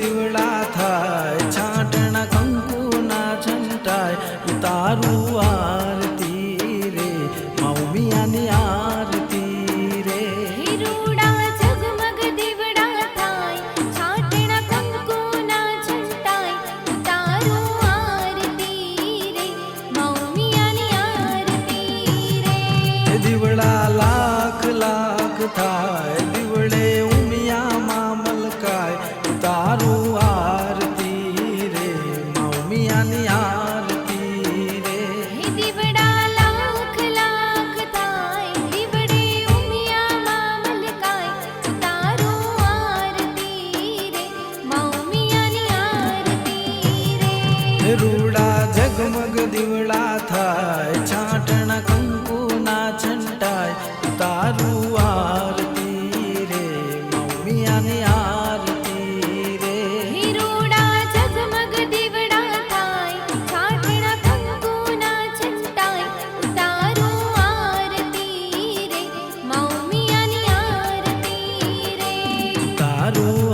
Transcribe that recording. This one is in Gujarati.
દીવડા થાય, છાંટણા કંકુના છંટાય, ઉતારું આરતી રે મૌમિયાની આરતી રે. હિરુડા ઝગમગ દીવડા થાય, છાંટણા કંકુના છંટાય, ઉતારું આરતી રે મૌમિયાની આરતી રે. દીવડા લાખ લાખ થાય, દીવડે ઉમિયામાં મલકાય, ઉતારું આરતી રે મૌમિયાની આરતી રે. દીવડા લાખ લાખ થાય, દીવડે ઉમિયામાં મલકાય, ઉતારું આરતી રે મૌમિયાની આરતી રે. રૂડા ઝગમગ દીવડા થાય, છાંટણા કંકુના છંટાય, ઉતારું આરતી રે મૌમિયાની આરતી રે. હિરુડા ઝગમગ દીવડા થાય, છાંટણા કંકુના છંટાય, ઉતારું આરતી રે મૌમિયાની આરતી રે. તારું